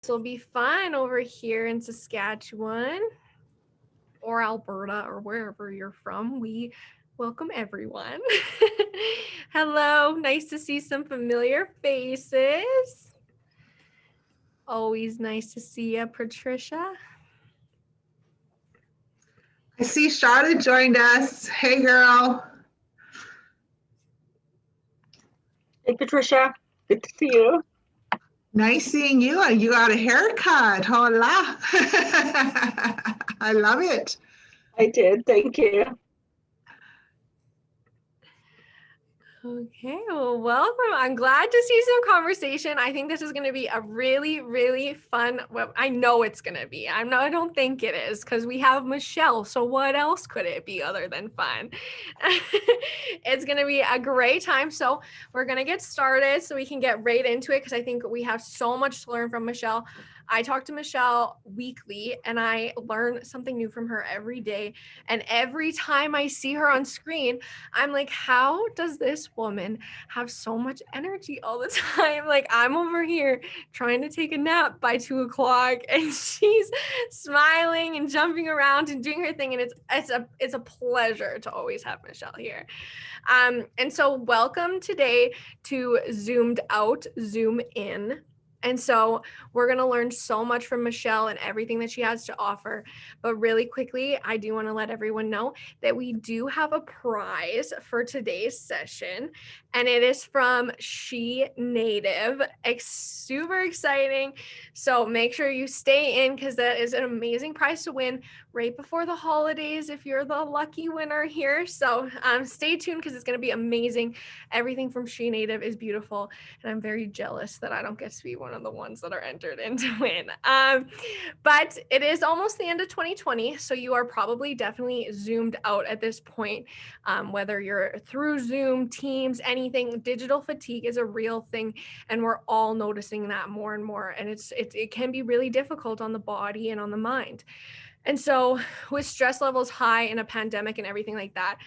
This will be fun over here in Saskatchewan or Alberta or wherever you're from. We welcome everyone. Hello, nice to see some familiar faces. Always nice to see you, Patricia. I see Shada joined us. Hey, girl. Hey, Patricia. Good to see you. Nice seeing you. And you got a haircut. Hola. I love it. I did. Thank you. Okay, well, welcome. I'm glad to see some conversation. I think this is going to be a really, really fun. Well, I know it's going to be. I don't think it is because we have Michelle. So what else could it be other than fun? It's going to be a great time. So we're going to get started so we can get right into it because I think we have so much to learn from Michelle. I talk to Michelle weekly and I learn something new from her every day. And every time I see her on screen, I'm like, how does this woman have so much energy all the time? Like, I'm over here trying to take a nap by 2:00 and she's smiling and jumping around and doing her thing. And it's a pleasure to always have Michelle here. And so welcome today to Zoomed Out, Zoom In. And so we're going to learn so much from Michelle and everything that she has to offer. But really quickly, I do want to let everyone know that we do have a prize for today's session. And it is from She Native. Super exciting. So make sure you stay in because that is an amazing prize to win right before the holidays if you're the lucky winner here. So stay tuned because it's going to be amazing. Everything from She Native is beautiful. And I'm very jealous that I don't get to be one of the ones that are entered in to win. But it is almost the end of 2020. So you are probably definitely zoomed out at this point, whether you're through Zoom, Teams, anything. Digital fatigue is a real thing. And we're all noticing that more and more. And it can be really difficult on the body and on the mind. And so with stress levels high in a pandemic and everything like that,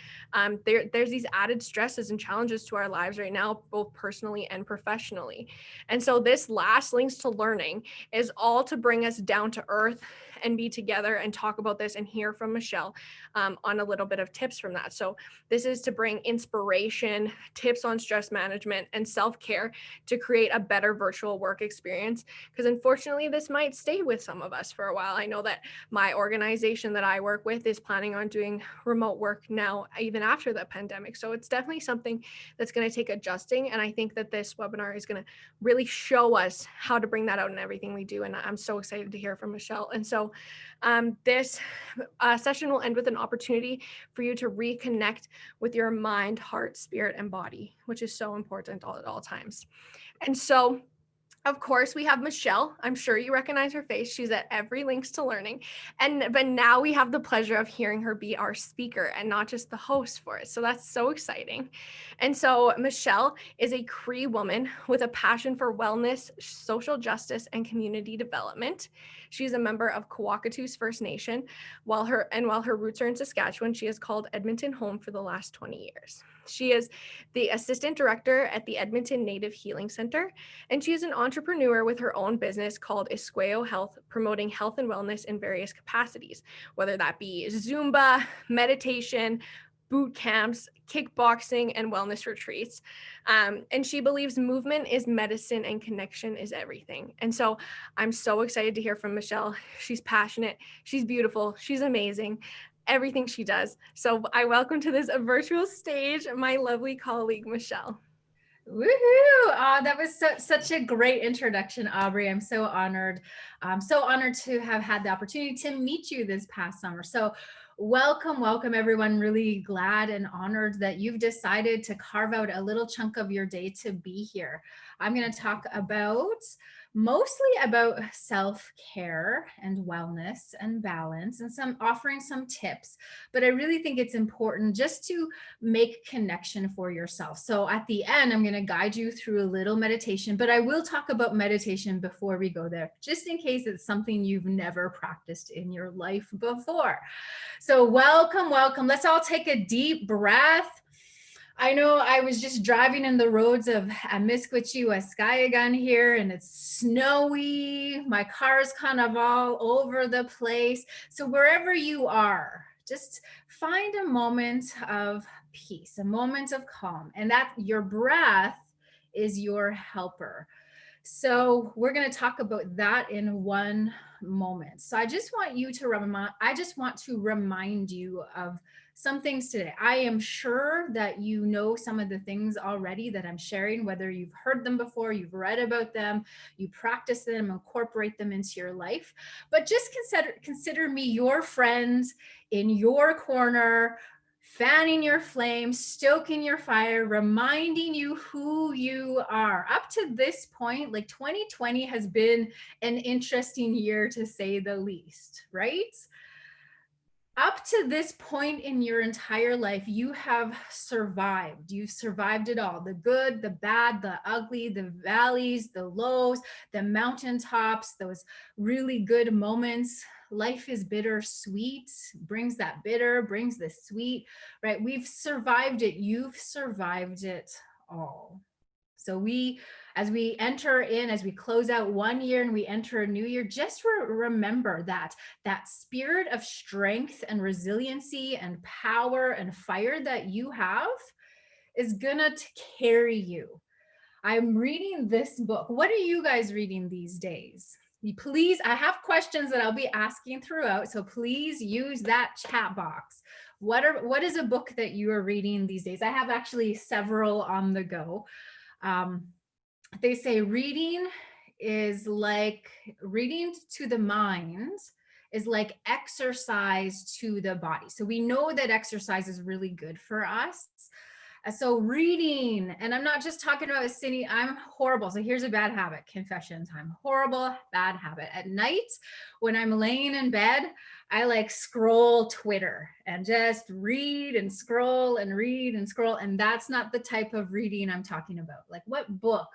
there's these added stresses and challenges to our lives right now, both personally and professionally. And so this last Links to Learning is all to bring us down to earth and be together and talk about this and hear from Michelle on a little bit of tips from that. So this is to bring inspiration, tips on stress management and self-care to create a better virtual work experience. Because unfortunately, this might stay with some of us for a while. I know that my organization that I work with is planning on doing remote work now, even after the pandemic. So it's definitely something that's going to take adjusting. And I think that this webinar is going to really show us how to bring that out in everything we do. And I'm so excited to hear from Michelle. And so this session will end with an opportunity for you to reconnect with your mind, heart, spirit, and body, which is so important at all times. And so of course, we have Michelle. I'm sure you recognize her face. She's at every Links to Learning. But now we have the pleasure of hearing her be our speaker and not just the host for it. So that's so exciting. And so Michelle is a Cree woman with a passion for wellness, social justice, and community development. She's a member of Kwakatus First Nation. While her roots are in Saskatchewan, she has called Edmonton home for the last 20 years. She is the assistant director at the Edmonton Native Healing Center, and she is an entrepreneur with her own business called Esqueo Health, promoting health and wellness in various capacities, whether that be Zumba, meditation, boot camps, kickboxing, and wellness retreats. And she believes movement is medicine and connection is everything. And so I'm so excited to hear from Michelle. She's passionate, she's beautiful, she's amazing. Everything she does. So I welcome to this virtual stage my lovely colleague, Michelle. Woohoo! That was such a great introduction, Aubrey. I'm so honored. I'm so honored to have had the opportunity to meet you this past summer. So welcome, everyone. Really glad and honored that you've decided to carve out a little chunk of your day to be here. I'm going to talk mostly about self-care and wellness and balance and offering some tips, but I really think it's important just to make connection for yourself. So at the end, I'm going to guide you through a little meditation, but I will talk about meditation before we go there, just in case it's something you've never practiced in your life before. So welcome. Let's all take a deep breath. I know I was just driving in the roads of Amiskwichi, Waskayagan here, and it's snowy. My car's kind of all over the place. So wherever you are, just find a moment of peace, a moment of calm, and that your breath is your helper. So we're going to talk about that in one moment. So I just want to remind you of some things today. I am sure that you know some of the things already that I'm sharing, whether you've heard them before, you've read about them, you practice them, incorporate them into your life. But just consider me your friend in your corner, fanning your flame, stoking your fire, reminding you who you are. Up to this point, like 2020 has been an interesting year to say the least, right? Up to this point in your entire life, you have survived. You've survived it all, the good, the bad, the ugly, the valleys, the lows, the mountaintops, those really good moments. Life is bittersweet, brings that bitter, brings the sweet, right? We've survived it. You've survived it all. So as we close out one year and we enter a new year, just remember that spirit of strength and resiliency and power and fire that you have is gonna carry you. I'm reading this book. What are you guys reading these days? Please, I have questions that I'll be asking throughout, so please use that chat box. What is a book that you are reading these days? I have actually several on the go. They say reading to the mind is like exercise to the body. So we know that exercise is really good for us. So reading, and I'm not just talking about sitting, I'm horrible. So here's a bad habit, confession time, horrible, bad habit. At night, when I'm laying in bed, I like scroll Twitter and just read and scroll and read and scroll. And that's not the type of reading I'm talking about. Like what book,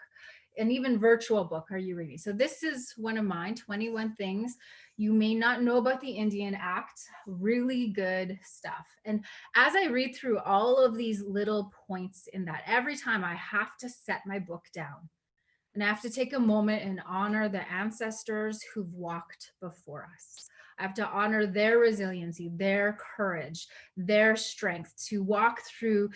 and even virtual book are you reading? So this is one of mine, 21 Things You May Not Know About the Indian Act. Really good stuff. And as I read through all of these little points in that, every time I have to set my book down and I have to take a moment and honor the ancestors who've walked before us. I have to honor their resiliency, their courage, their strength to walk through,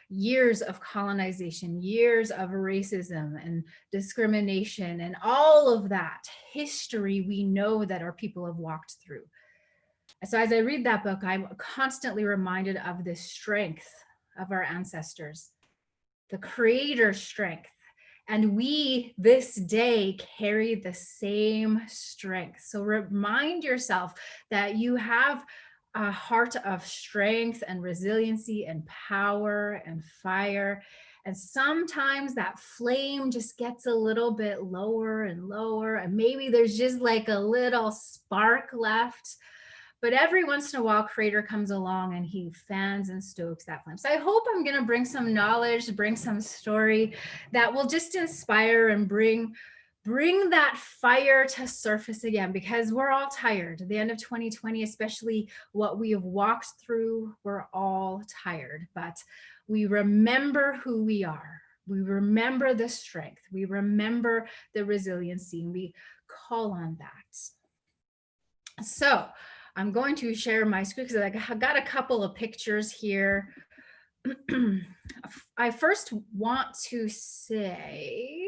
years of colonization, years of racism and discrimination, and all of that history we know that our people have walked through. So as I read that book, I'm constantly reminded of the strength of our ancestors, the creator's strength. And we this day carry the same strength. So remind yourself that you have a heart of strength and resiliency and power and fire. And sometimes that flame just gets a little bit lower and lower. And maybe there's just like a little spark left. But every once in a while, Creator comes along and he fans and stokes that flame. So I hope I'm going to bring some knowledge, bring some story that will just inspire and bring that fire to surface again, because we're all tired. At the end of 2020, especially what we have walked through, we're all tired. But we remember who we are. We remember the strength. We remember the resiliency, and we call on that. So I'm going to share my screen because I got a couple of pictures here. I first want to say,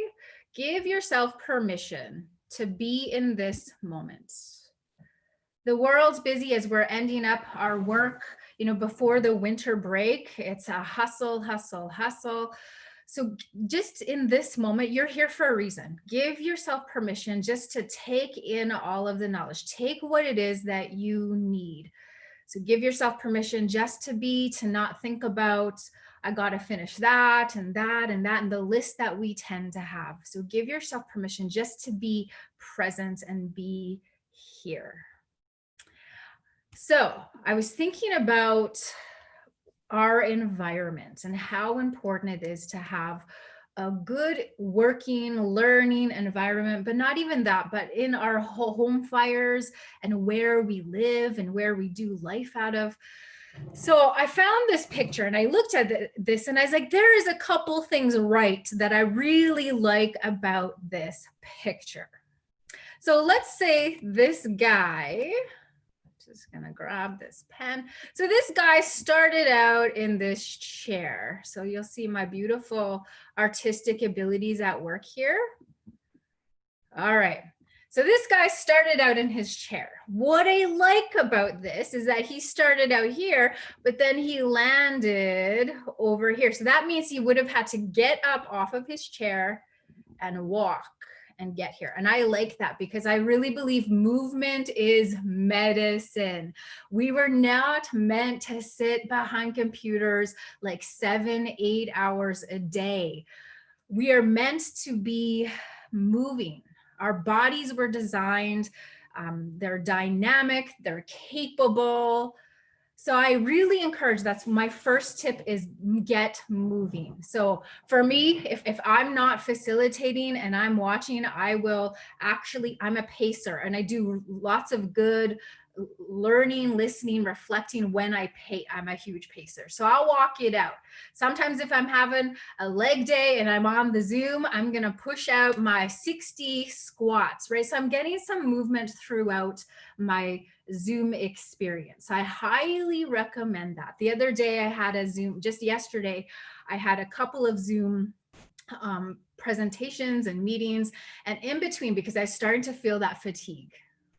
give yourself permission to be in this moment. The world's busy as we're ending up our work, before the winter break. It's a hustle, hustle, hustle. So just in this moment, you're here for a reason. Give yourself permission just to take in all of the knowledge. Take what it is that you need. So give yourself permission just to not think about, I got to finish that and that and that, and the list that we tend to have. So give yourself permission just to be present and be here. So I was thinking about our environment and how important it is to have a good working, learning environment, but not even that, but in our home fires and where we live and where we do life out of. So I found this picture and I looked at this and I was like, there is a couple things right that I really like about this picture. So let's say this guy, just gonna grab this pen. So this guy started out in this chair. So you'll see my beautiful artistic abilities at work here. All right. So this guy started out in his chair. What I like about this is that he started out here, but then he landed over here. So that means he would have had to get up off of his chair and walk and get here. And I like that because I really believe movement is medicine. We were not meant to sit behind computers like 7-8 hours a day. We are meant to be moving. Our bodies were designed, they're dynamic, they're capable. So I really encourage, that's my first tip, is get moving. So for me, if I'm not facilitating and I'm watching, I will actually, I'm a pacer and I do lots of good learning, listening, reflecting when I'm a huge pacer. So I'll walk it out. Sometimes if I'm having a leg day and I'm on the Zoom, I'm going to push out my 60 squats, right? So I'm getting some movement throughout my Zoom experience. I highly recommend that. The other day I had a Zoom, just yesterday, I had a couple of Zoom presentations and meetings, and in between, because I started to feel that fatigue.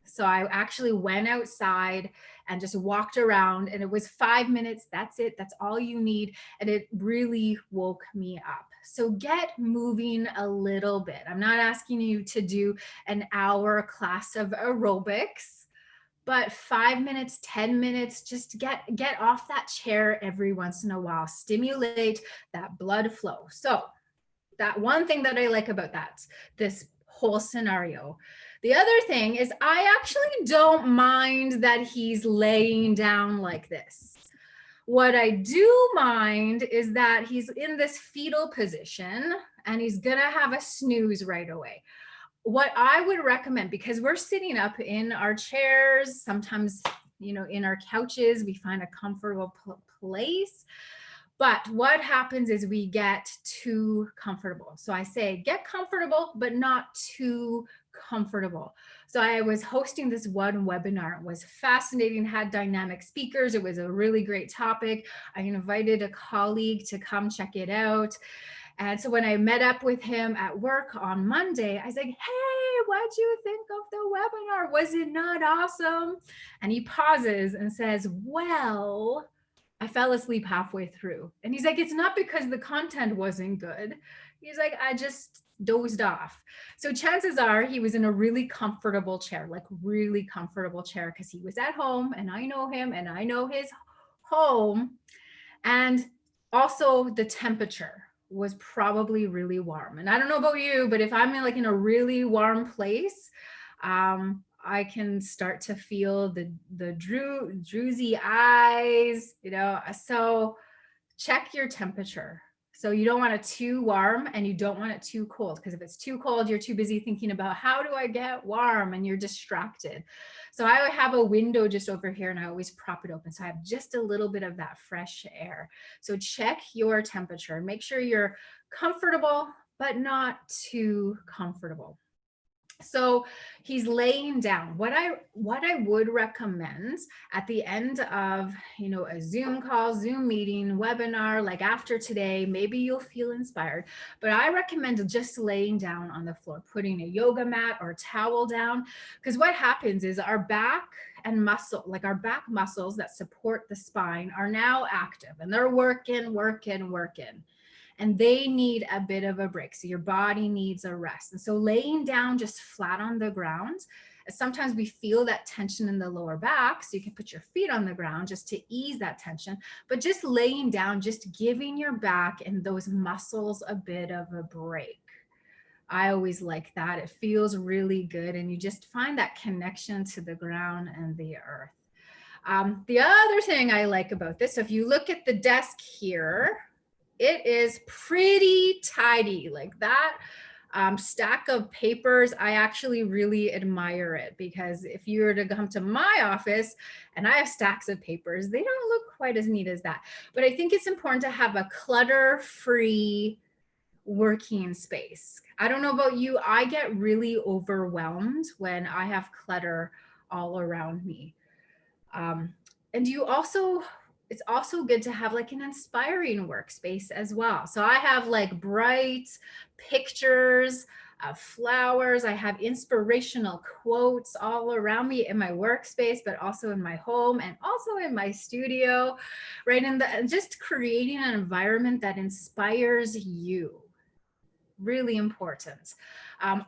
So I actually went outside and just walked around, and it was 5 minutes. That's it. That's all you need. And it really woke me up. So get moving a little bit. I'm not asking you to do an hour class of aerobics, but 5 minutes, 10 minutes, just get off that chair every once in a while. Stimulate that blood flow. So that one thing that I like about this whole scenario. The other thing is I actually don't mind that he's laying down like this. What I do mind is that he's in this fetal position and he's gonna have a snooze right away. What I would recommend, because we're sitting up in our chairs, sometimes, you know, in our couches, we find a comfortable place. But what happens is we get too comfortable. So I say, get comfortable, but not too comfortable. So I was hosting this one webinar. It was fascinating, had dynamic speakers. It was a really great topic. I invited a colleague to come check it out. And so when I met up with him at work on Monday, I was like, hey, what'd you think of the webinar? Was it not awesome? And he pauses and says, well, I fell asleep halfway through. And he's like, it's not because the content wasn't good. He's like, I just dozed off. So chances are he was in a really comfortable chair, like really comfortable chair, because he was at home and I know him and I know his home. And also the temperature was probably really warm. And I don't know about you, but if I'm in a really warm place, I can start to feel the drowsy eyes, you know. So check your temperature. So you don't want it too warm and you don't want it too cold, because if it's too cold, you're too busy thinking about how do I get warm and you're distracted. So I have a window just over here and I always prop it open. So I have just a little bit of that fresh air. So check your temperature and make sure you're comfortable, but not too comfortable. So he's laying down. What I would recommend at the end of, you know, a Zoom call, Zoom meeting, webinar, like after today, maybe you'll feel inspired, but I recommend just laying down on the floor, putting a yoga mat or towel down, because what happens is our back and our back muscles that support the spine are now active and they're working. And they need a bit of a break. So your body needs a rest. And so laying down just flat on the ground, sometimes we feel that tension in the lower back. So you can put your feet on the ground just to ease that tension, but just laying down, just giving your back and those muscles a bit of a break. I always like that. It feels really good. And you just find that connection to the ground and the earth. The other thing I like about this, so if you look at the desk here, it is pretty tidy like that. Stack of papers, I actually really admire it, because if you were to come to my office and I have stacks of papers, they don't look quite as neat as that. But I think it's important to have a clutter-free working space. I don't know about you, I get really overwhelmed when I have clutter all around me. And it's also good to have like an inspiring workspace as well. So I have like bright pictures of flowers. I have inspirational quotes all around me in my workspace, but also in my home and also in my studio, right? And just creating an environment that inspires you. Really important.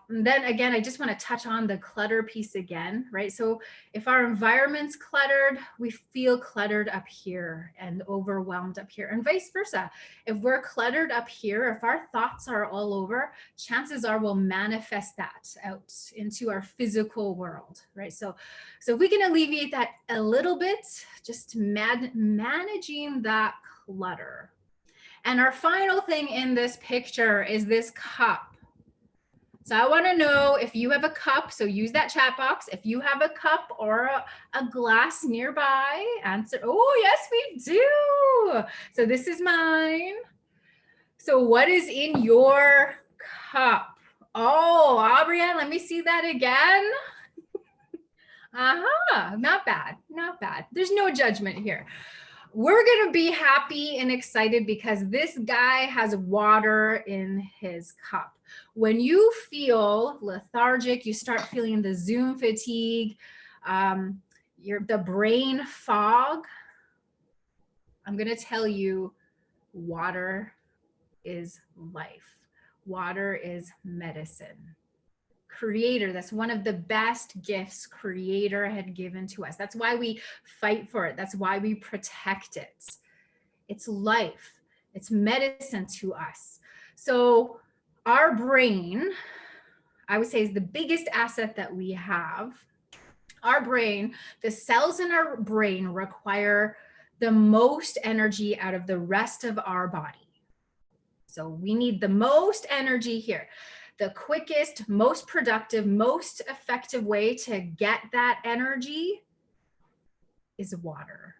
Then again, I just want to touch on the clutter piece again, right? So if our environment's cluttered, we feel cluttered up here and overwhelmed up here, and vice versa. If we're cluttered up here, if our thoughts are all over, chances are we'll manifest that out into our physical world, right? So if we can alleviate that a little bit, just managing that clutter. And our final thing in this picture is this cup. So I want to know if you have a cup. So use that chat box. If you have a cup or a glass nearby, answer. Oh, yes, we do. So this is mine. So what is in your cup? Oh, Aubrianne, let me see that again. Not bad, not bad. There's no judgment here. We're going to be happy and excited because this guy has water in his cup. When you feel lethargic, you start feeling the Zoom fatigue, the brain fog, I'm going to tell you, water is life. Water is medicine. Creator, that's one of the best gifts Creator had given to us. That's why we fight for it. That's why we protect it. It's life. It's medicine to us. So our brain, I would say, is the biggest asset that we have. Our brain, the cells in our brain require the most energy out of the rest of our body. So we need the most energy here. The quickest, most productive, most effective way to get that energy is water.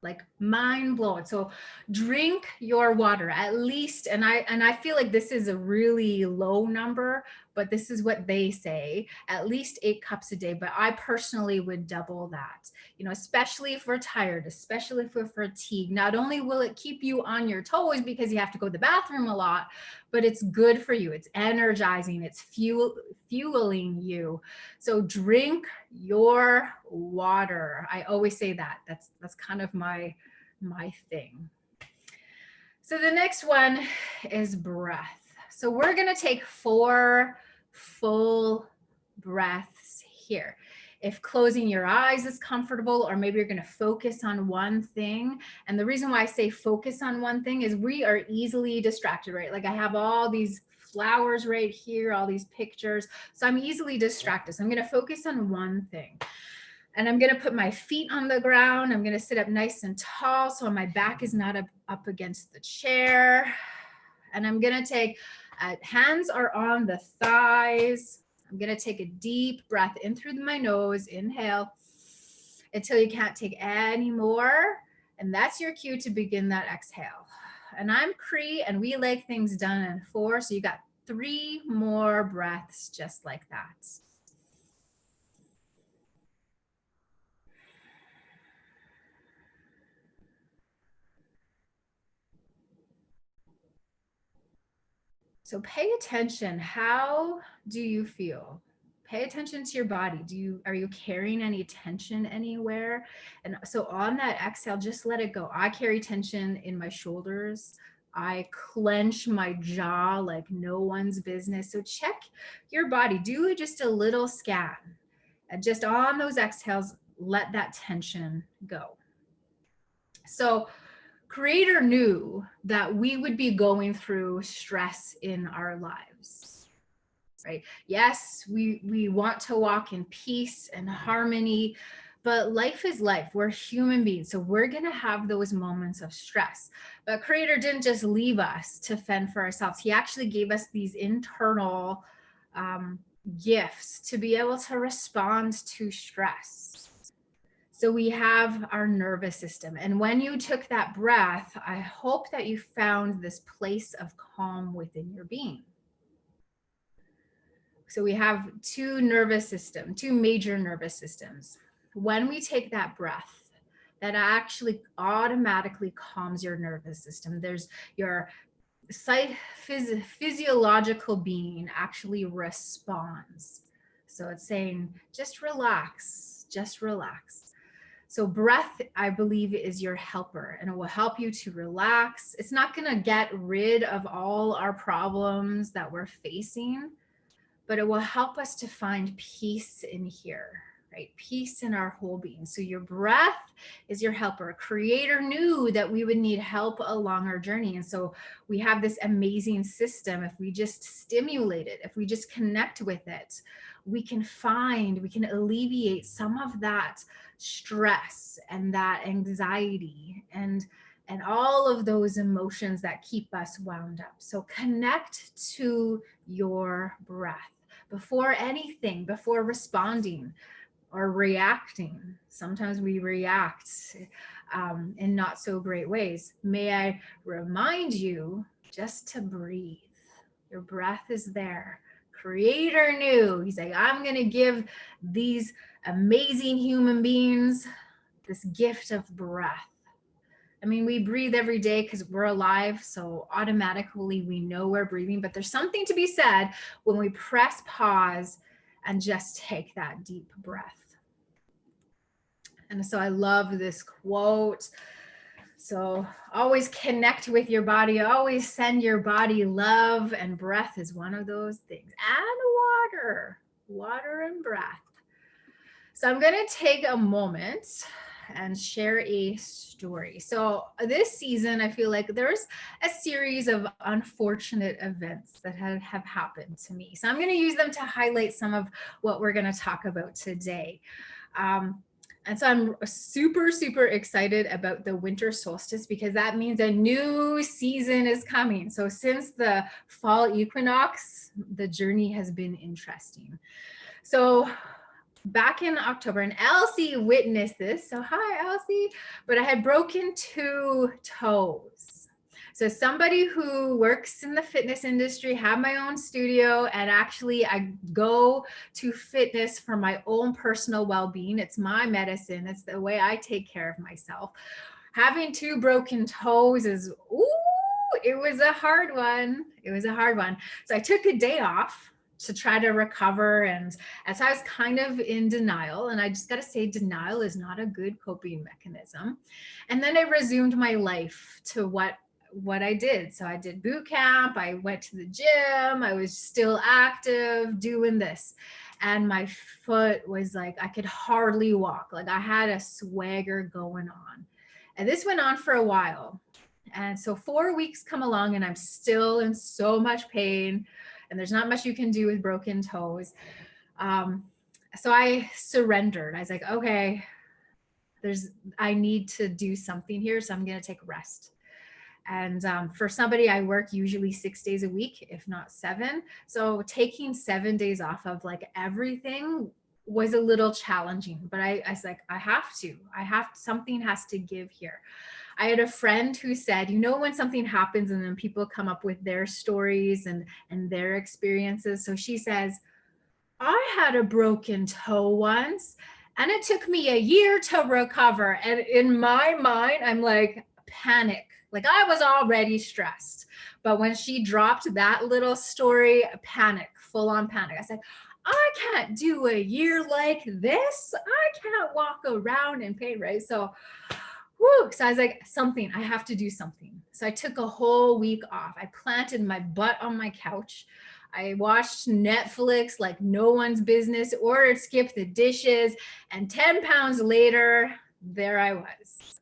Like mind blowing. So drink your water at least, and I feel like this is a really low number, but this is what they say, at least 8 cups a day. But I personally would double that, especially if we're tired, especially if we're fatigued. Not only will it keep you on your toes because you have to go to the bathroom a lot, but it's good for you. It's energizing. It's fueling you. So drink your water. I always say that. That's kind of my thing. So the next one is breath. So we're going to take 4 full breaths here. If closing your eyes is comfortable, or maybe you're going to focus on one thing. And the reason why I say focus on one thing is we are easily distracted, right? Like I have all these flowers right here, all these pictures. So I'm easily distracted. So I'm going to focus on one thing. And I'm going to put my feet on the ground. I'm going to sit up nice and tall so my back is not up against the chair. And I'm going to take, hands are on the thighs. I'm going to take a deep breath in through my nose. Inhale until you can't take any more. And that's your cue to begin that exhale. And I'm Cree, and we like things done in 4. So you got 3 more breaths just like that. So pay attention. How do you feel? Pay attention to your body. Are you carrying any tension anywhere? And so on that exhale, just let it go. I carry tension in my shoulders. I clench my jaw like no one's business. So check your body. Do just a little scan. And just on those exhales, let that tension go. So Creator knew that we would be going through stress in our lives, right? Yes, we want to walk in peace and harmony, But life is life. We're human beings. So we're going to have those moments of stress. But Creator didn't just leave us to fend for ourselves. He actually gave us these internal gifts to be able to respond to stress. So we have our nervous system. And when you took that breath, I hope that you found this place of calm within your being. So we have two major nervous systems. When we take that breath, that actually automatically calms your nervous system. There's your physiological being actually responds. So it's saying, just relax, just relax. So breath, I believe, is your helper, and it will help you to relax. It's not going to get rid of all our problems that we're facing, but it will help us to find peace in here, right? Peace in our whole being. So your breath is your helper. Creator knew that we would need help along our journey. And so we have this amazing system. If we just stimulate it, if we just connect with it, we can alleviate some of that stress and that anxiety and all of those emotions that keep us wound up. So connect to your breath. Before anything, before responding or reacting. Sometimes we react in not so great ways. May I remind you just to breathe. Your breath is there. Creator knew. He's like, I'm going to give these amazing human beings this gift of breath. I mean, we breathe every day because we're alive, so automatically we know we're breathing, but there's something to be said when we press pause and just take that deep breath. And so I love this quote. So always connect with your body, always send your body love, and breath is one of those things. And water and breath. So I'm going to take a moment and share a story. So this season, I feel like there's a series of unfortunate events that have happened to me. So I'm going to use them to highlight some of what we're going to talk about today. And so I'm super, super excited about the winter solstice because that means a new season is coming. So since the fall equinox, the journey has been interesting. So back in October, and Elsie witnessed this. So hi, Elsie. But I had broken 2 toes. So somebody who works in the fitness industry, have my own studio, and actually I go to fitness for my own personal well-being. It's my medicine. It's the way I take care of myself. Having 2 broken toes is, it was a hard one. It was a hard one. So I took a day off to try to recover. And as I was kind of in denial, and I just got to say, denial is not a good coping mechanism. And then I resumed my life to what I did. So I did boot camp. I went to the gym. I was still active doing this. And my foot was like, I could hardly walk. Like I had a swagger going on. And this went on for a while. And so 4 weeks come along and I'm still in so much pain. And there's not much you can do with broken toes. So I surrendered. I was like, okay, I need to do something here. So I'm going to take a rest. And for somebody, I work usually 6 days a week, if not 7. So taking 7 days off of like everything was a little challenging, but I was like, something has to give here. I had a friend who said, when something happens and then people come up with their stories and their experiences. So she says, I had a broken toe once and it took me a year to recover. And in my mind, I'm like, panic. Like I was already stressed. But when she dropped that little story, panic, full on panic. I said, I can't do a year like this. I can't walk around in pain, right? So I was like, I have to do something. So I took a whole week off. I planted my butt on my couch. I watched Netflix like no one's business, or skipped the dishes. And 10 pounds later, there I was.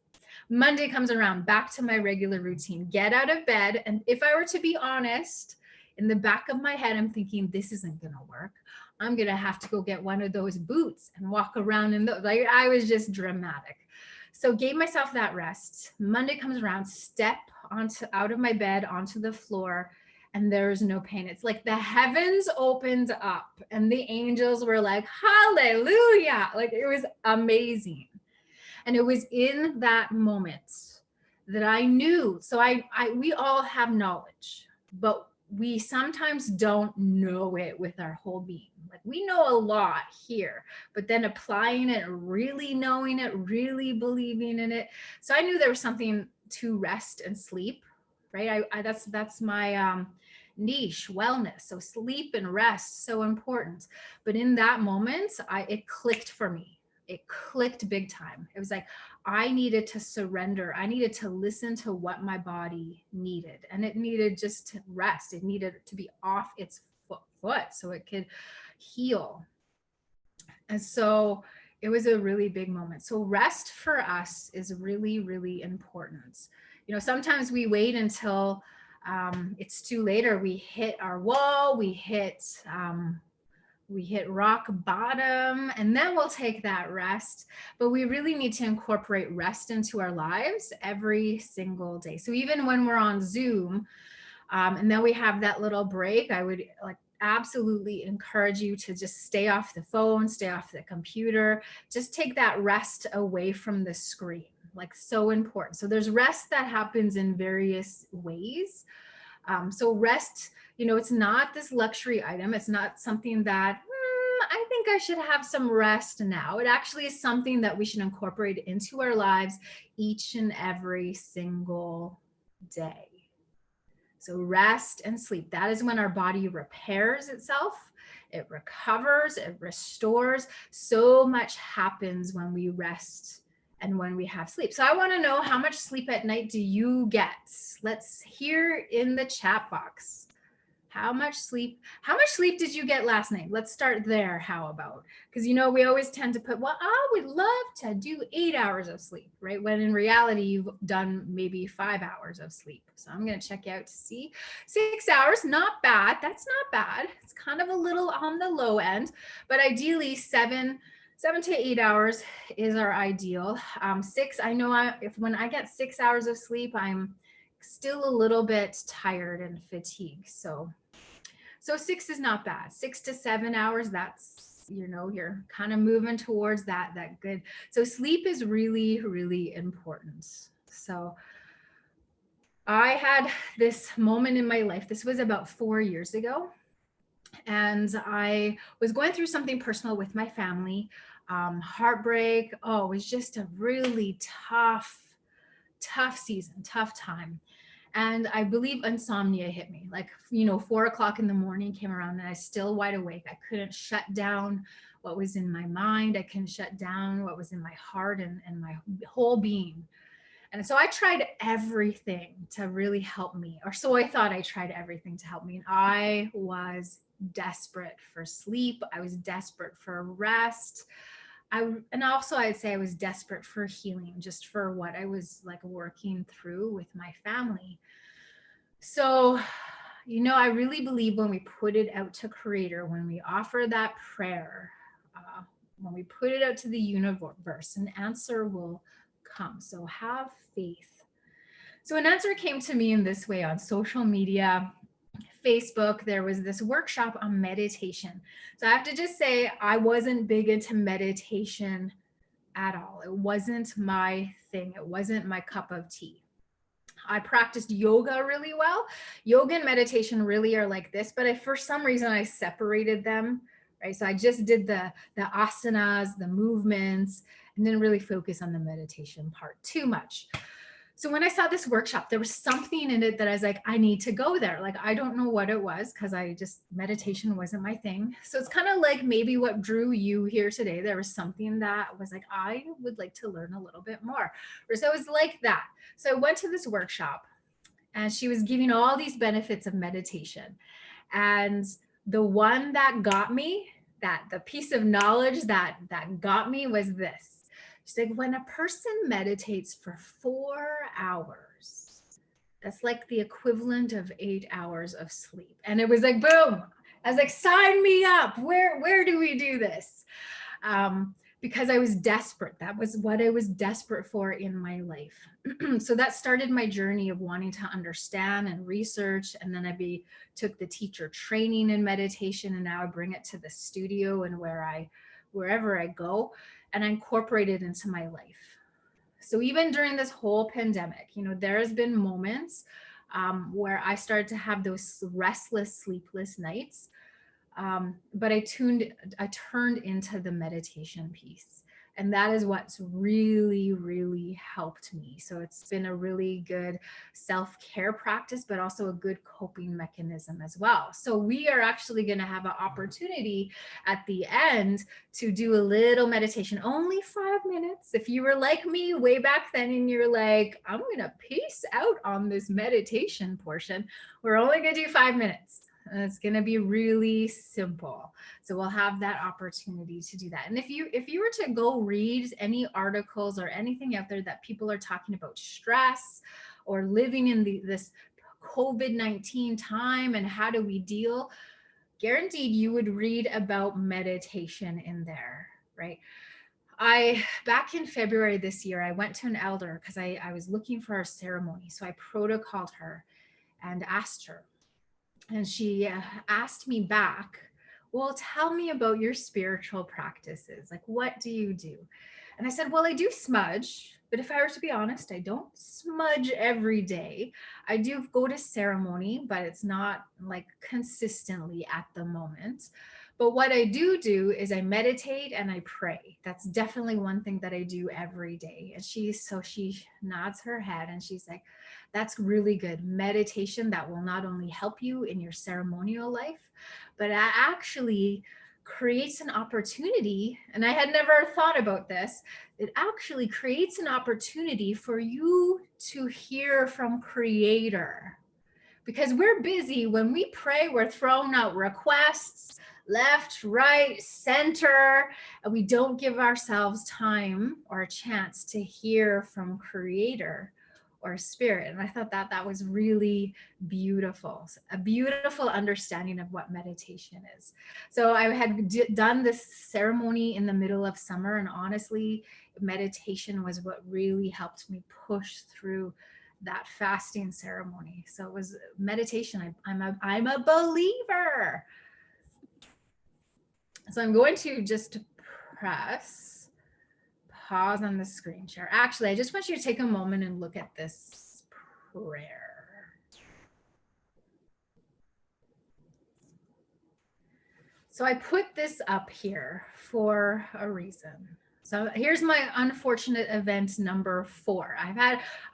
Monday comes around, back to my regular routine, get out of bed. And if I were to be honest, in the back of my head, I'm thinking, this isn't going to work. I'm going to have to go get one of those boots and walk around in those. Like, I was just dramatic. So gave myself that rest. Monday comes around, step out of my bed onto the floor, and there's no pain. It's like the heavens opened up and the angels were like, hallelujah. Like, it was amazing. And it was in that moment that I knew. So we all have knowledge, but we sometimes don't know it with our whole being. Like, we know a lot here, but then applying it, really knowing it, really believing in it. So I knew there was something to rest and sleep, right? That's my niche, wellness. So sleep and rest, so important. But in that moment, it clicked for me. It clicked big time. It was like, I needed to surrender. I needed to listen to what my body needed. And it needed just to rest. It needed to be off its foot so it could heal. And so it was a really big moment. So rest for us is really, really important. You know, sometimes we wait until it's too late, or we hit our wall, we hit rock bottom, and then we'll take that rest. But we really need to incorporate rest into our lives every single day. So even when we're on Zoom, and then we have that little break, I would absolutely encourage you to just stay off the phone, stay off the computer, just take that rest away from the screen. Like, so important. So there's rest that happens in various ways. So rest, it's not this luxury item. It's not something that I think I should have some rest now. It actually is something that we should incorporate into our lives each and every single day. So rest and sleep, that is when our body repairs itself. It recovers, it restores. So much happens when we rest and when we have sleep. So I want to know, how much sleep at night do you get? Let's hear in the chat box. How much sleep did you get last night? Let's start there. How about? Because, we always tend to put, well, I would love to do 8 hours of sleep, right? When in reality, you've done maybe 5 hours of sleep. So I'm going to check out to see 6 hours. Not bad. That's not bad. It's kind of a little on the low end, but ideally 7 to 8 hours is our ideal. 6, I know when I get 6 hours of sleep, I'm still a little bit tired and fatigued. So 6 is not bad. 6 to 7 hours, that's, you're kind of moving towards that good. So sleep is really, really important. So I had this moment in my life. This was about 4 years ago. And I was going through something personal with my family, heartbreak. Oh, it was just a really tough season, tough time. And I believe insomnia hit me. 4 o'clock in the morning came around and I was still wide awake. I couldn't shut down what was in my mind. I couldn't shut down what was in my heart and my whole being. And so I tried everything to really help me, or so I thought. I tried everything to help me. And I was desperate for sleep. I was desperate for rest. I'd say I was desperate for healing, just for what I was working through with my family. So, I really believe when we put it out to Creator, when we offer that prayer, when we put it out to the universe, an answer will come. So have faith. So an answer came to me in this way on social media. Facebook, there was this workshop on meditation. So I have to just say, I wasn't big into meditation at all. It wasn't my thing. It wasn't my cup of tea. I practiced yoga really well. Yoga and meditation really are like this, but for some reason I separated them, right? So I just did the asanas, the movements, and didn't really focus on the meditation part too much. So when I saw this workshop, there was something in it that I was like, I need to go there. I don't know what it was, because meditation wasn't my thing. So it's kind of like maybe what drew you here today. There was something that was like, I would like to learn a little bit more. So it was like that. So I went to this workshop and she was giving all these benefits of meditation. And the one that got me, the piece of knowledge that got me was this. She's like, when a person meditates for 4 hours, that's like the equivalent of 8 hours of sleep. And it was like, boom. I was like, sign me up. Where do we do this? Because I was desperate. That was what I was desperate for in my life. So that started my journey of wanting to understand and research. And then took the teacher training in meditation, and now I bring it to the studio and wherever I go, and I incorporate it into my life. So even during this whole pandemic, there has been moments where I started to have those restless, sleepless nights. But I turned into the meditation piece. And that is what's really, really helped me. So it's been a really good self-care practice, but also a good coping mechanism as well. So we are actually going to have an opportunity at the end to do a little meditation, only 5 minutes. If you were like me way back then and you're like, I'm going to peace out on this meditation portion, we're only going to do 5 minutes. And it's going to be really simple. So we'll have that opportunity to do that. And if you were to go read any articles or anything out there that people are talking about stress or living in this COVID-19 time and how do we deal, guaranteed you would read about meditation in there, right? Back in February this year, I went to an elder because I was looking for a ceremony. So I protocoled her and asked her. And she asked me back, well, tell me about your spiritual practices. Like, what do you do? And I said, well, I do smudge, but if I were to be honest, I don't smudge every day. I do go to ceremony, but it's not like consistently at the moment. But what I do is I meditate and I pray. That's definitely one thing that I do every day. And she nods her head and she's like, that's really good. Meditation that will not only help you in your ceremonial life, but it actually creates an opportunity. And I had never thought about this. It actually creates an opportunity for you to hear from Creator. Because we're busy. When we pray, we're throwing out requests left, right, center, and we don't give ourselves time or a chance to hear from Creator or Spirit. And I thought that was really beautiful, a beautiful understanding of what meditation is. So I had done this ceremony in the middle of summer, and honestly, meditation was what really helped me push through that fasting ceremony. So it was meditation. I'm a believer. So I'm going to just press pause on the screen share. Actually, I just want you to take a moment and look at this prayer. So I put this up here for a reason. So here's my unfortunate event number 4.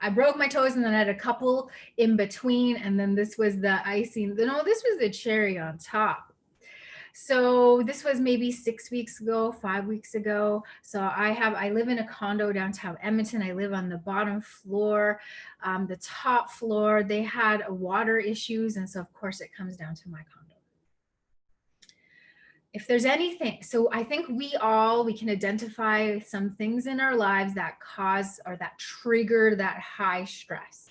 I broke my toes and then I had a couple in between, and then this was the icing. No, this was the cherry on top. So this was maybe 6 weeks ago, 5 weeks ago. So I live in a condo downtown Edmonton. I live on the bottom floor. The top floor, they had water issues. And so of course it comes down to my condo. If there's anything, so I think we can identify some things in our lives that cause or that trigger that high stress.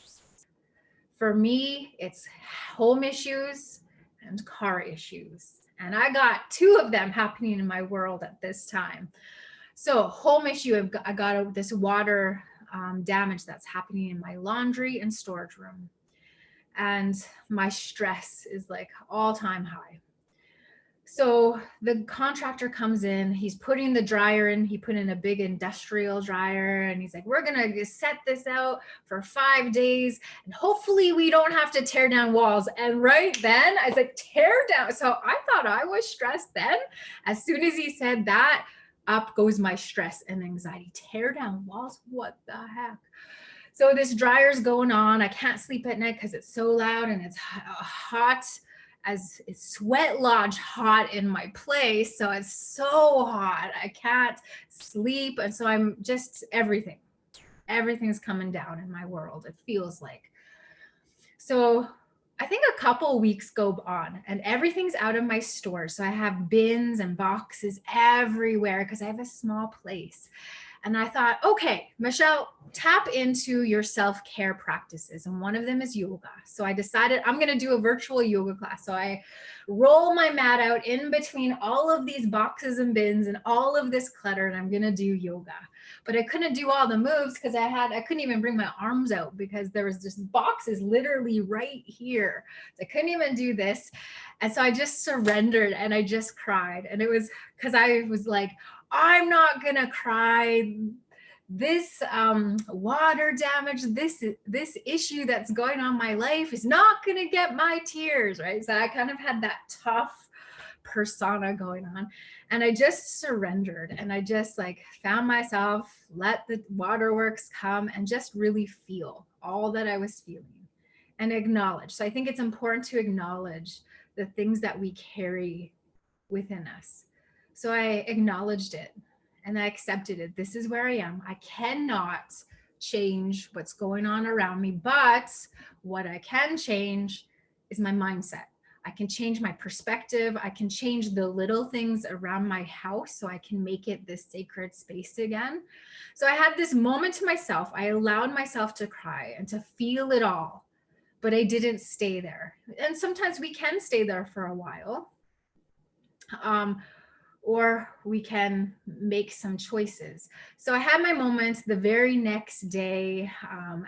For me, it's home issues and car issues. And I got 2 of them happening in my world at this time. So home issue, I got this water damage that's happening in my laundry and storage room. And my stress is like all-time high. So the contractor comes in, he's putting the dryer in, he put in a big industrial dryer, and he's like, we're gonna set this out for 5 days and hopefully we don't have to tear down walls. And right then I was like, tear down. So I thought I was stressed then. As soon as he said that, up goes my stress and anxiety. Tear down walls, what the heck? So this dryer's going on. I can't sleep at night because it's so loud and it's hot. As it's sweat lodge hot in my place. So it's so hot, I can't sleep. And so I'm just, everything's coming down in my world, it feels like. So I think a couple weeks go on and everything's out of my store. So I have bins and boxes everywhere because I have a small place. And I thought, okay, Michelle, tap into your self-care practices. And one of them is yoga. So I decided I'm going to do a virtual yoga class. So I roll my mat out in between all of these boxes and bins and all of this clutter, and I'm going to do yoga. But I couldn't do all the moves because I couldn't even bring my arms out because there was just boxes literally right here. So I couldn't even do this. And so I just surrendered and I just cried. And it was because I was like, I'm not gonna cry. This water damage, this issue that's going on in my life is not gonna get my tears, right? So I kind of had that tough persona going on, and I just surrendered, and I just like found myself, let the waterworks come, and just really feel all that I was feeling and acknowledge. So I think it's important to acknowledge the things that we carry within us. So I acknowledged it and I accepted it. This is where I am. I cannot change what's going on around me, but what I can change is my mindset. I can change my perspective. I can change the little things around my house so I can make it this sacred space again. So I had this moment to myself. I allowed myself to cry and to feel it all, but I didn't stay there. And sometimes we can stay there for a while. Or we can make some choices. So I had my moment the very next day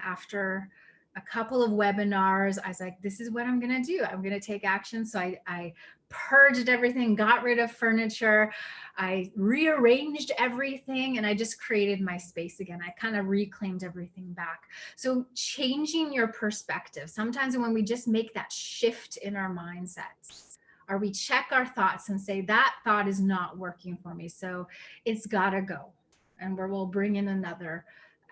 after a couple of webinars. I was like, this is what I'm gonna do. I'm gonna take action. So I purged everything, got rid of furniture. I rearranged everything and I just created my space again. I kind of reclaimed everything back. So changing your perspective. Sometimes when we just make that shift in our mindsets, or we check our thoughts and say that thought is not working for me, so it's gotta go, and we'll bring in another.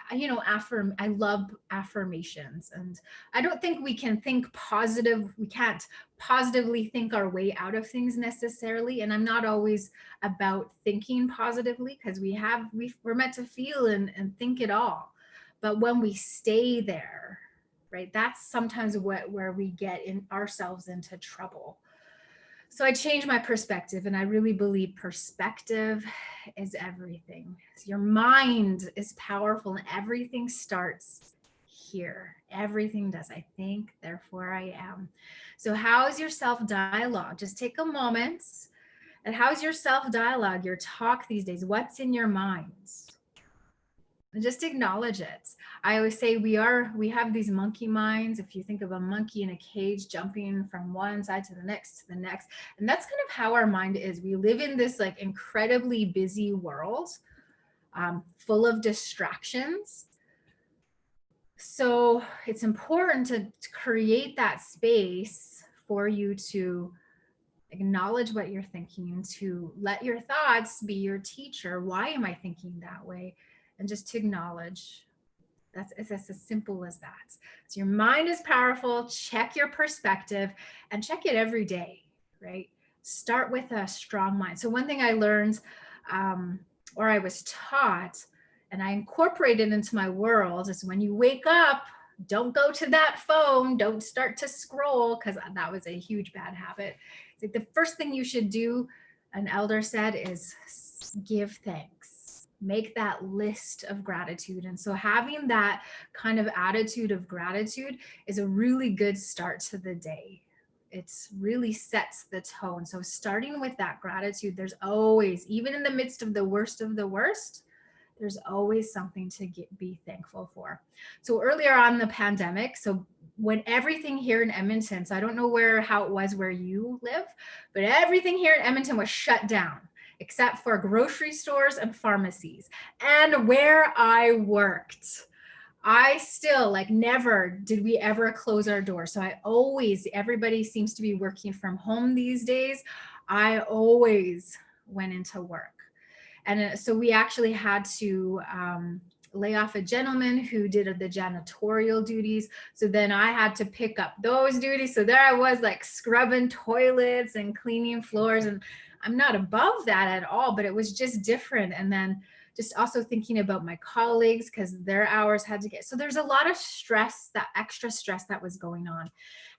I love affirmations, and I don't think we can think positive. We can't positively think our way out of things necessarily, and I'm not always about thinking positively because we're meant to feel and think it all. But when we stay there, right, that's sometimes where we get in ourselves into trouble. So I changed my perspective, and I really believe perspective is everything. So your mind is powerful, and everything starts here. Everything does. I think, therefore I am. So how's your self-dialogue? Just take a moment. And how's your self-dialogue, your talk these days? What's in your minds? And just acknowledge it. I always say we have these monkey minds. If you think of a monkey in a cage jumping from one side to the next, and that's kind of how our mind is. We live in this like incredibly busy world, full of distractions. So it's important to create that space for you to acknowledge what you're thinking, to let your thoughts be your teacher. Why am I thinking that way? And just to acknowledge. It's as simple as that. So your mind is powerful. Check your perspective and check it every day, right? Start with a strong mind. So one thing I learned, or I was taught, and I incorporated into my world, is when you wake up, don't go to that phone. Don't start to scroll, because that was a huge bad habit. It's like the first thing you should do, an elder said, is give thanks. Make that list of gratitude. And so having that kind of attitude of gratitude is a really good start to the day. It really sets the tone. So starting with that gratitude, there's always, even in the midst of the worst, there's always something to be thankful for. So earlier on the pandemic, so when everything here in Edmonton, so I don't know how it was where you live, but everything here in Edmonton was shut down, except for grocery stores and pharmacies. And where I worked, I still, like, never did we ever close our doors. So everybody seems to be working from home these days. I always went into work. And so we actually had to lay off a gentleman who did the janitorial duties. So then I had to pick up those duties. So there I was, like, scrubbing toilets and cleaning floors, and I'm not above that at all, but it was just different. And then just also thinking about my colleagues because their hours had to get, so there's a lot of stress, that extra stress that was going on.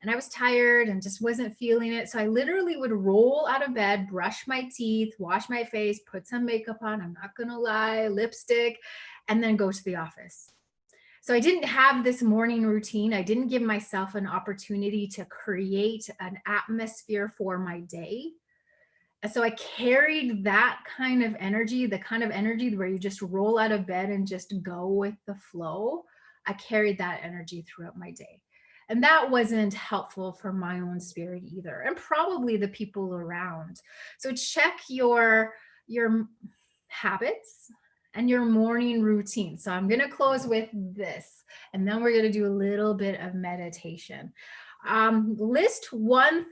And I was tired and just wasn't feeling it. So I literally would roll out of bed, brush my teeth, wash my face, put some makeup on, I'm not gonna lie, lipstick, and then go to the office. So I didn't have this morning routine. I didn't give myself an opportunity to create an atmosphere for my day. And so I carried that kind of energy, the kind of energy where you just roll out of bed and just go with the flow. I carried that energy throughout my day. And that wasn't helpful for my own spirit either, and probably the people around. So check your habits and your morning routine. So I'm going to close with this, and then we're going to do a little bit of meditation. List one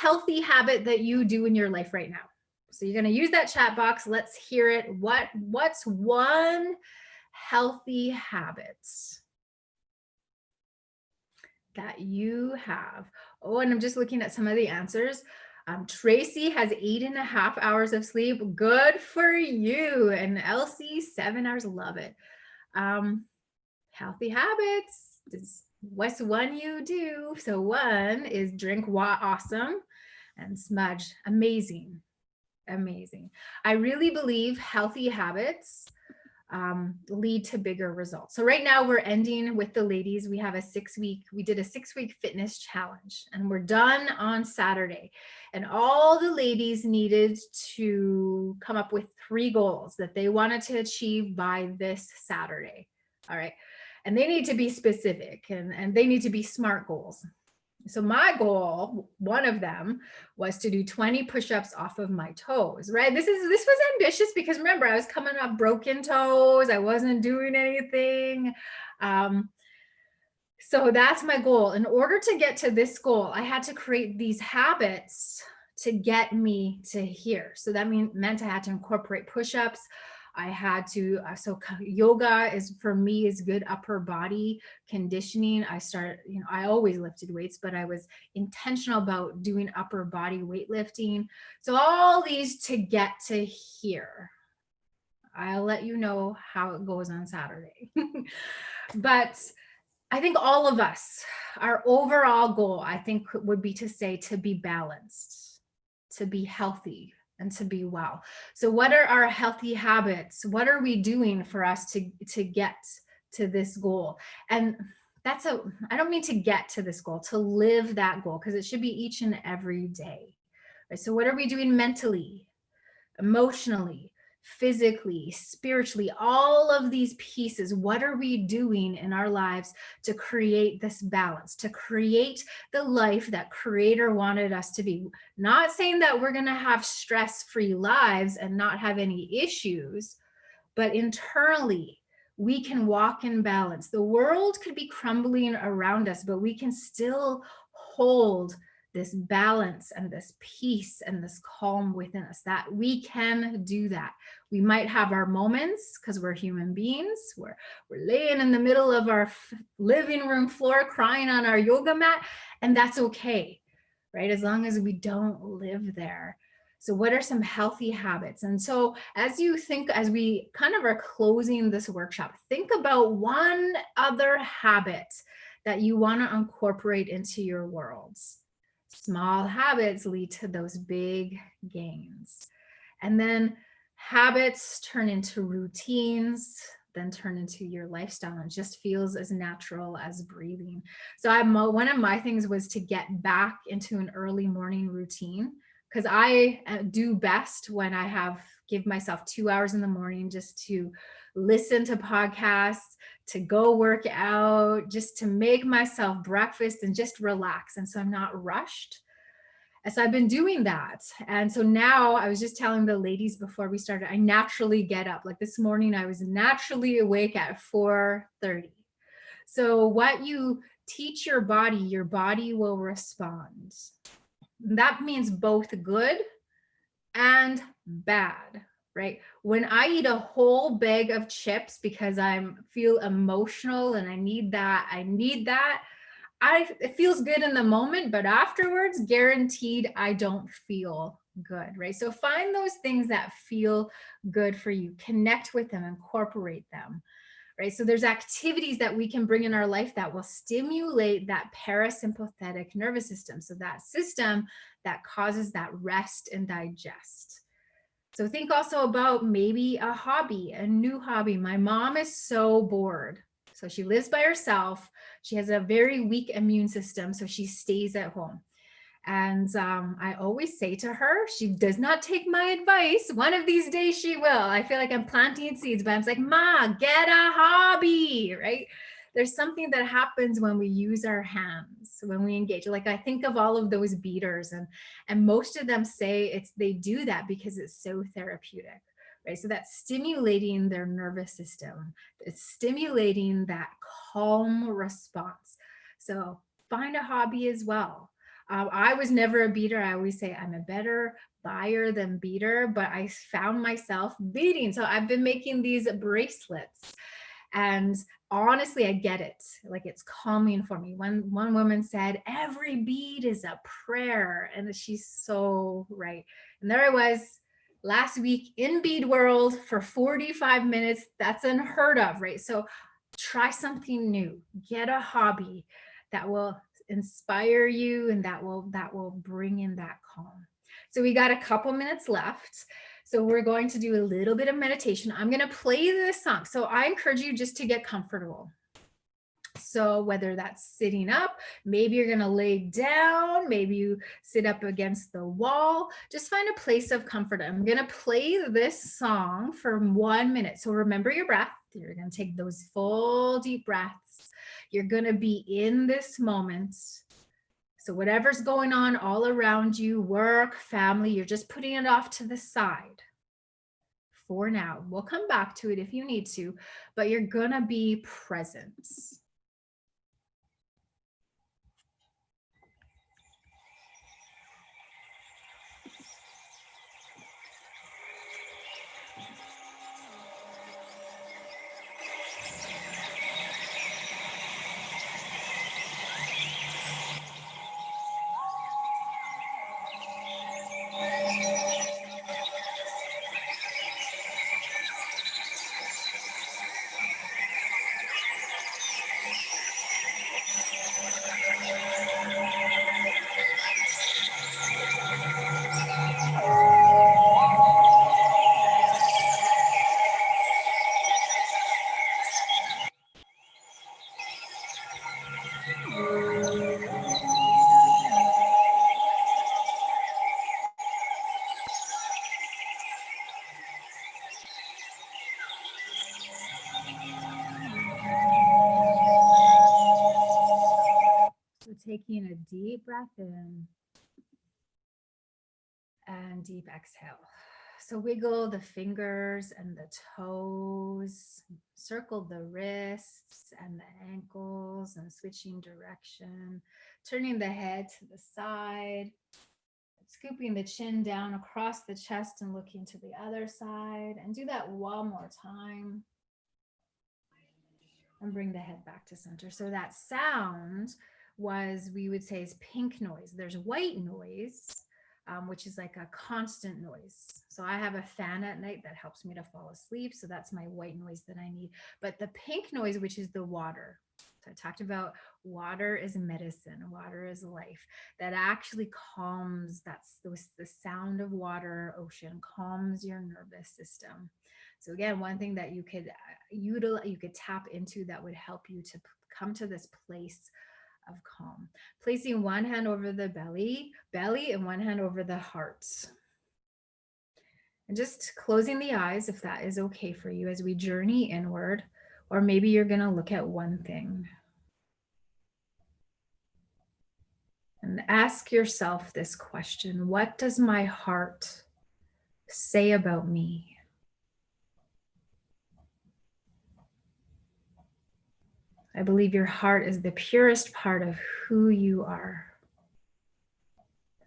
healthy habit that you do in your life right now. So you're going to use that chat box. Let's hear it. What's one healthy habit that you have? Oh, and I'm just looking at some of the answers. Tracy has 8.5 hours of sleep. Good for you. And Elsie, 7 hours. Love it. Healthy habits. What's one you do? So one is drink awesome and smudge. Amazing. Amazing. I really believe healthy habits lead to bigger results. So right now we're ending with the ladies. We did a 6-week fitness challenge, and we're done on Saturday. And all the ladies needed to come up with 3 goals that they wanted to achieve by this Saturday. All right. And they need to be specific, and they need to be SMART goals. So my goal, one of them, was to do 20 push-ups off of my toes, right? This was ambitious because remember, I was coming up broken toes. I wasn't doing anything. So that's my goal. In order to get to this goal, I had to create these habits to get me to here. So that meant I had to incorporate push-ups. I had to, so yoga for me is good upper body conditioning. I always lifted weights, but I was intentional about doing upper body weightlifting. So all these to get to here. I'll let you know how it goes on Saturday. But I think all of us, our overall goal, I think, would be to be balanced, to be healthy, and to be well. So what are our healthy habits? What are we doing for us to get to this goal? And I don't mean to get to this goal, to live that goal, because it should be each and every day. Right? So what are we doing mentally, emotionally, physically, spiritually, all of these pieces? What are we doing in our lives to create this balance, to create the life that Creator wanted us to be? Not saying that we're going to have stress-free lives and not have any issues, but internally, we can walk in balance. The world could be crumbling around us, but we can still hold this balance and this peace and this calm within us. That we can do that. We might have our moments because we're human beings. We're laying in the middle of our living room floor crying on our yoga mat, and that's okay, right? As long as we don't live there. So what are some healthy habits? And so as we kind of are closing this workshop, think about one other habit that you want to incorporate into your worlds. Small habits lead to those big gains. And then habits turn into routines, then turn into your lifestyle, and just feels as natural as breathing. So one of my things was to get back into an early morning routine, because I do best when I give myself 2 hours in the morning just to listen to podcasts, to go work out, just to make myself breakfast and just relax. And so I'm not rushed. And so I've been doing that. And so now I was just telling the ladies before we started, I naturally get up. Like this morning, I was naturally awake at 4:30. So what you teach your body will respond. That means both good and bad, right? When I eat a whole bag of chips because I feel emotional and I need that, it feels good in the moment, but afterwards, guaranteed, I don't feel good, right? So find those things that feel good for you, connect with them, incorporate them, right? So there's activities that we can bring in our life that will stimulate that parasympathetic nervous system. So that system that causes that rest and digest. So think also about maybe a hobby, a new hobby. My mom is so bored. So she lives by herself. She has a very weak immune system, so she stays at home. And I always say to her, she does not take my advice. One of these days she will. I feel like I'm planting seeds, but I'm like, Ma, get a hobby, right? There's something that happens when we use our hands, when we engage. Like I think of all of those beaters, and most of them say they do that because it's so therapeutic, right? So that's stimulating their nervous system. It's stimulating that calm response. So find a hobby as well. I was never a beater. I always say I'm a better buyer than beater, but I found myself beating. So I've been making these bracelets, and honestly, I get it. Like it's calming for me. One woman said, every bead is a prayer. And she's so right. And there I was last week in bead world for 45 minutes. That's unheard of, right? So try something new, get a hobby that will inspire you and that will bring in that calm. So we got a couple minutes left. So we're going to do a little bit of meditation. I'm going to play this song. So I encourage you just to get comfortable. So whether that's sitting up, maybe you're going to lay down, maybe you sit up against the wall, just find a place of comfort. I'm going to play this song for 1 minute. So remember your breath. You're going to take those full deep breaths. You're going to be in this moment. So whatever's going on all around you, work, family, you're just putting it off to the side for now. We'll come back to it if you need to, but you're going to be present. So taking a deep breath in and deep exhale. So wiggle the fingers and the toes, circle the wrists and the ankles and switching direction, turning the head to the side, scooping the chin down across the chest and looking to the other side, and do that one more time. And bring the head back to center. So that sound was, we would say, is pink noise. There's white noise, which is like a constant noise. So I have a fan at night that helps me to fall asleep. So that's my white noise that I need. But the pink noise, which is the water. So I talked about water is medicine, water is life. That actually calms, that's the sound of water, ocean, calms your nervous system. So again, one thing that you could tap into that would help you to come to this place of calm. Placing one hand over the belly, and one hand over the heart. And just closing the eyes, if that is okay for you, as we journey inward, or maybe you're going to look at one thing. And ask yourself this question: what does my heart say about me? I believe your heart is the purest part of who you are.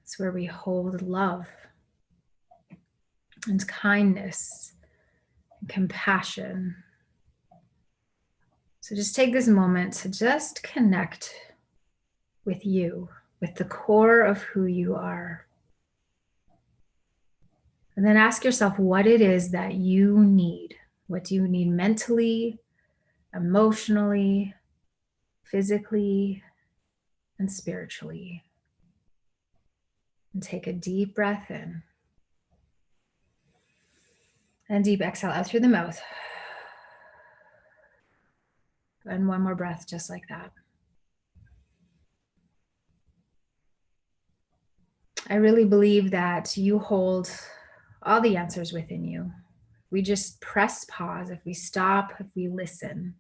It's where we hold love and kindness and compassion. So just take this moment to just connect with you, with the core of who you are. And then ask yourself what it is that you need. What do you need mentally, emotionally, physically, and spiritually? And take a deep breath in. And deep exhale out through the mouth. And one more breath just like that. I really believe that you hold all the answers within you. We just press pause, if we stop, if we listen,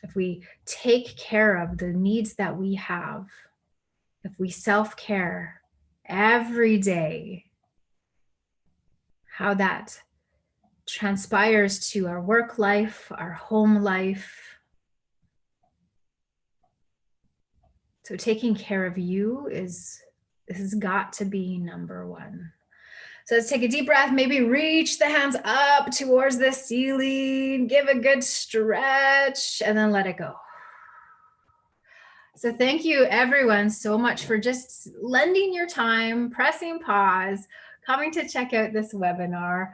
if we take care of the needs that we have, if we self-care every day, how that transpires to our work life, our home life. So taking care of you has got to be number one. So let's take a deep breath, maybe reach the hands up towards the ceiling, give a good stretch, and then let it go. So thank you everyone so much for just lending your time, pressing pause, coming to check out this webinar.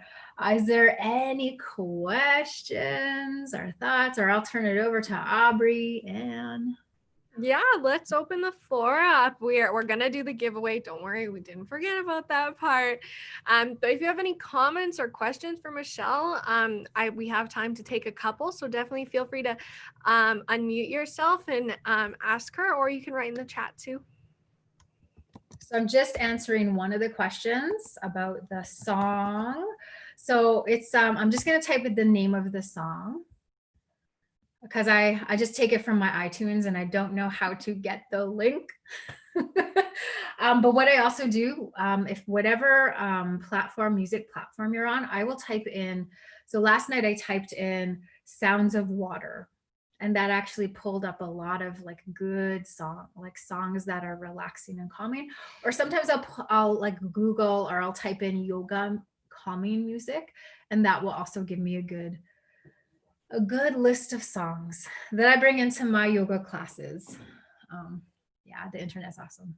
Is there any questions or thoughts, or I'll turn it over to Aubrey and... Yeah, let's open the floor up. We're gonna do the giveaway. Don't worry, we didn't forget about that part. But if you have any comments or questions for Michelle, we have time to take a couple. So definitely feel free to unmute yourself and ask her, or you can write in the chat too. So I'm just answering one of the questions about the song. So it's I'm just gonna type in the name of the song, because I just take it from my iTunes and I don't know how to get the link. But what I also do, if whatever music platform you're on, I will type in. So last night I typed in sounds of water, and that actually pulled up a lot of like good songs that are relaxing and calming. Or sometimes I'll like Google, or I'll type in yoga calming music, and that will also give me a good list of songs that I bring into my yoga classes. Yeah, the internet's awesome.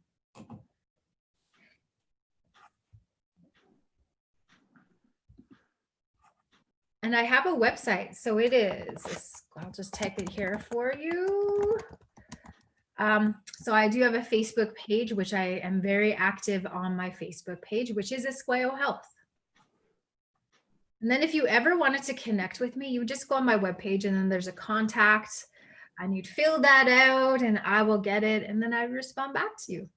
And I have a website, so I'll just type it here for you. So I do have a Facebook page, which I am very active on my Facebook page, which is Esqueo Health. And then if you ever wanted to connect with me, you would just go on my webpage, and then there's a contact, and you'd fill that out and I will get it, and then I respond back to you.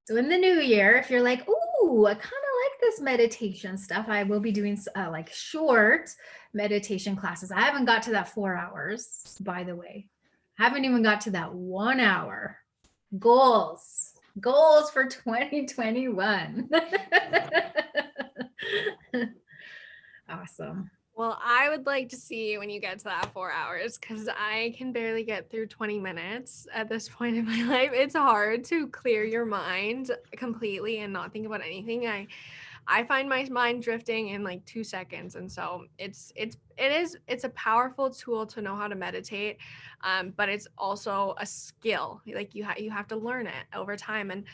So in the new year, if you're like, ooh, I kind of like this meditation stuff, I will be doing like short meditation classes. I haven't got to that 4 hours, by the way. I haven't even got to that 1 hour. Goals for 2021. Awesome. Well, I would like to see you when you get to that 4 hours, because I can barely get through 20 minutes at this point in my life. It's hard to clear your mind completely and not think about anything. I find my mind drifting in like 2 seconds. And so it's a powerful tool to know how to meditate. But it's also a skill. Like you have to learn it over time. And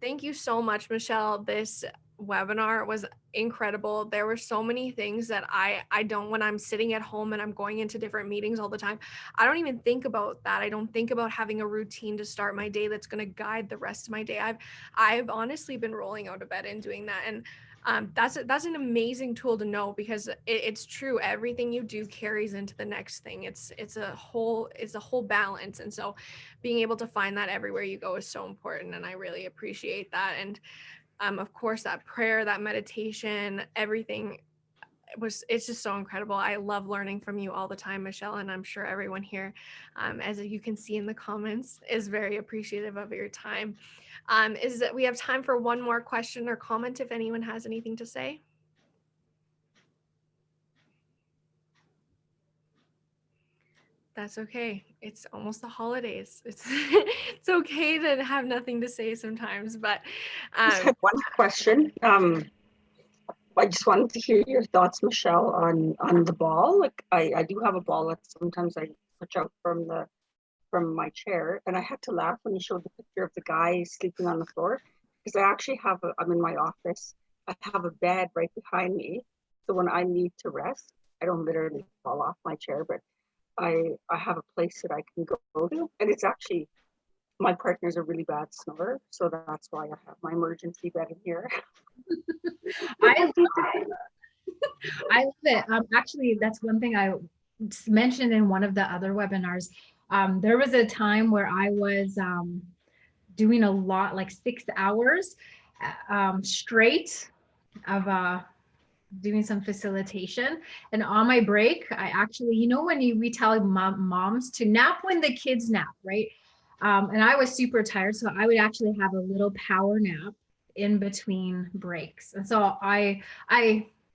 thank you so much, Michelle. This webinar was incredible. There were so many things that I don't, when I'm sitting at home and I'm going into different meetings all the time, I don't even think about that. I don't think about having a routine to start my day that's going to guide the rest of my day. I've honestly been rolling out of bed and doing that. And that's an amazing tool to know, because it's true. Everything you do carries into the next thing. It's a whole balance. And so being able to find that everywhere you go is so important. And I really appreciate that. And of course, that prayer, that meditation, everything it's just so incredible. I love learning from you all the time, Michelle, and I'm sure everyone here, as you can see in the comments, is very appreciative of your time. Is that we have time for one more question or comment if anyone has anything to say? That's okay. It's almost the holidays. It's okay to have nothing to say sometimes, but I just had one question. I just wanted to hear your thoughts, Michelle, on the ball. Like I do have a ball that sometimes I switch out from the from my chair, and I had to laugh when he showed the picture of the guy sleeping on the floor, because I actually I'm in my office. I have a bed right behind me, so when I need to rest, I don't literally fall off my chair, but I have a place that I can go to, and it's actually, my partner's a really bad snorer, so that's why I have my emergency bed in here. I I love it. Actually, that's one thing I mentioned in one of the other webinars. There was a time where I was doing a lot, like 6 hours straight of doing some facilitation. And on my break, I actually, you know, when we tell moms to nap when the kids nap, right? And I was super tired, so I would actually have a little power nap in between breaks. And so I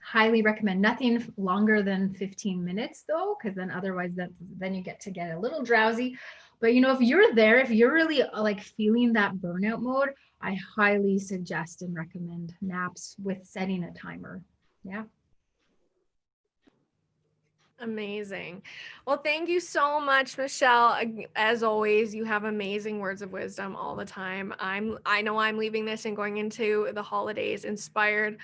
highly recommend nothing longer than 15 minutes though, because then otherwise then you get a little drowsy. But you know, if you're there, if you're really like feeling that burnout mode, I highly suggest and recommend naps with setting a timer. Yeah. Amazing. Well, thank you so much, Michelle. As always, you have amazing words of wisdom all the time. I know I'm leaving this and going into the holidays inspired.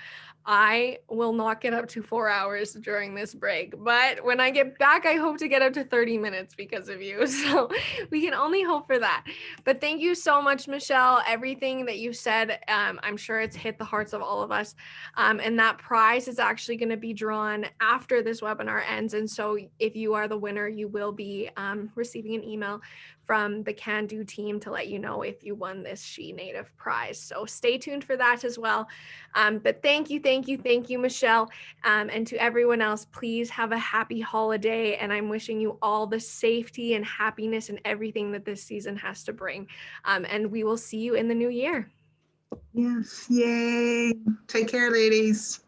I will not get up to 4 hours during this break, but when I get back, I hope to get up to 30 minutes because of you. So we can only hope for that. But thank you so much, Michelle. Everything that you said, I'm sure it's hit the hearts of all of us. And that prize is actually going to be drawn after this webinar ends. And so if you are the winner, you will be receiving an email from the Can Do team to let you know if you won this She Native prize. So stay tuned for that as well. But thank you, Michelle. And to everyone else, please have a happy holiday. And I'm wishing you all the safety and happiness and everything that this season has to bring. And we will see you in the new year. Yes. Yay. Take care, ladies.